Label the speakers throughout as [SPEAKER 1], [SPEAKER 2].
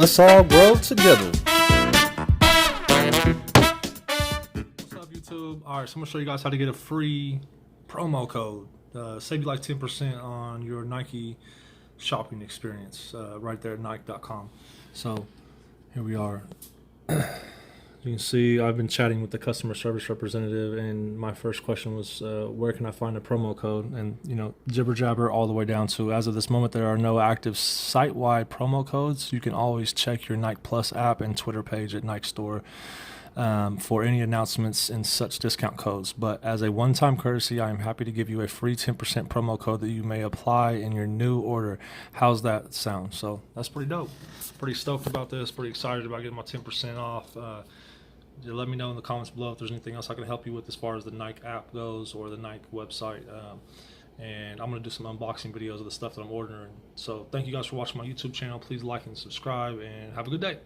[SPEAKER 1] Let's all grow together.
[SPEAKER 2] What's up, YouTube? All right, so I'm gonna show you guys how to get a free promo code. Save you like 10% on your Nike shopping experience right there at Nike.com. So here we are. You can see I've been chatting with the customer service representative, and my first question was, where can I find a promo code? And, you know, jibber jabber all the way down to, as of this moment, there are no active site-wide promo codes. You can always check your Nike Plus app and Twitter page at Nike Store for any announcements and such discount codes. But as a one-time courtesy, I am happy to give you a free 10% promo code that you may apply in your new order. How's that sound? So that's pretty dope. Pretty stoked about this. Pretty excited about getting my 10% off. Let me know in the comments below if there's anything else I can help you with as far as the Nike app goes or the Nike website. And I'm going to do some unboxing videos of the stuff that I'm ordering. So thank you guys for watching my YouTube channel. Please like and subscribe, and have a good day.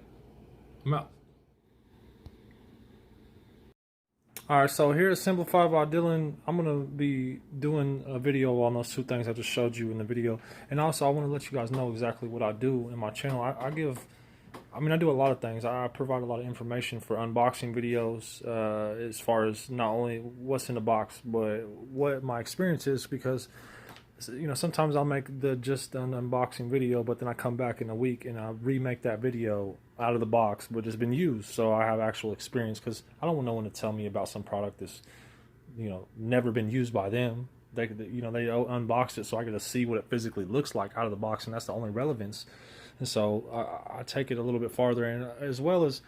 [SPEAKER 2] I'm out. Alright, so here's Simplified by Dylan. I'm going to be doing a video on those two things I just showed you in the video. And also I want to let you guys know exactly what I do in my channel. I do a lot of things. I provide a lot of information for unboxing videos as far as not only what's in the box, but what my experience is, because, you know, sometimes I'll make just an unboxing video, but then I come back in a week and I remake that video out of the box, but it's been used, so I have actual experience, because I don't want no one to tell me about some product that's, you know, never been used by them. They unboxed it, so I get to see what it physically looks like out of the box, and that's the only relevance. And so I take it a little bit farther, and as well as,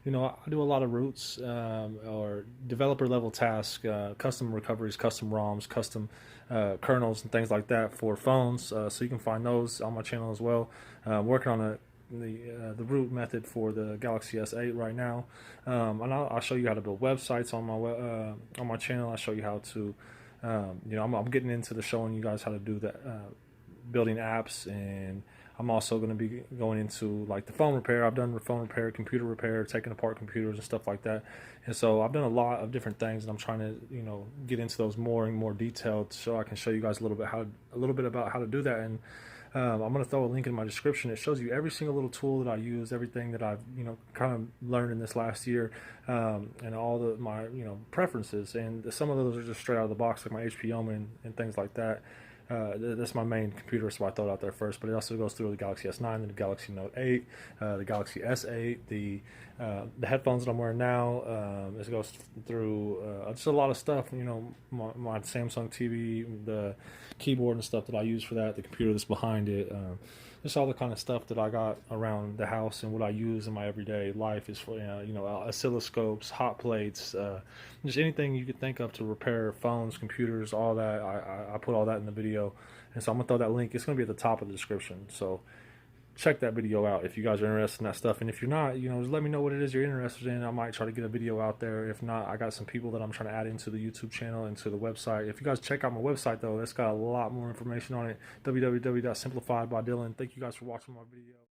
[SPEAKER 2] you know, I do a lot of roots or developer level tasks, custom recoveries, custom ROMs, custom kernels, and things like that for phones. So you can find those on my channel as well. Working on the root method for the Galaxy S8 right now, and I'll show you how to build websites on my channel. I'll show you how to, you know, I'm getting into the showing you guys how to do that, building apps, and I'm also going to be going into like the phone repair. I've done phone repair, computer repair, taking apart computers and stuff like that. And so I've done a lot of different things, and I'm trying to, you know, get into those more and more detailed, so I can show you guys a little bit about how to do that. And I'm going to throw a link in my description. It shows you every single little tool that I use, everything that I've, you know, kind of learned in this last year, and all my, you know, preferences. And some of those are just straight out of the box, like my HP Omen and things like that. That's my main computer, so I throw it out there first. But it also goes through the Galaxy S9, the Galaxy Note 8, the Galaxy S8, the headphones that I'm wearing now. It goes through just a lot of stuff. You know, my Samsung TV, the keyboard and stuff that I use for that, the computer that's behind it. Just all the kind of stuff that I got around the house and what I use in my everyday life is for, you know, oscilloscopes, hot plates, just anything you could think of to repair phones, computers, all that. I put all that in the video, and so I'm gonna throw that link. It's gonna be at the top of the description. So check that video out if you guys are interested in that stuff. And if you're not, you know, just let me know what it is you're interested in. I might try to get a video out there. If not, I got some people that I'm trying to add into the YouTube channel and to the website. If you guys check out my website, though, it's got a lot more information on it. www.simplifiedbydylan. Thank you guys for watching my video.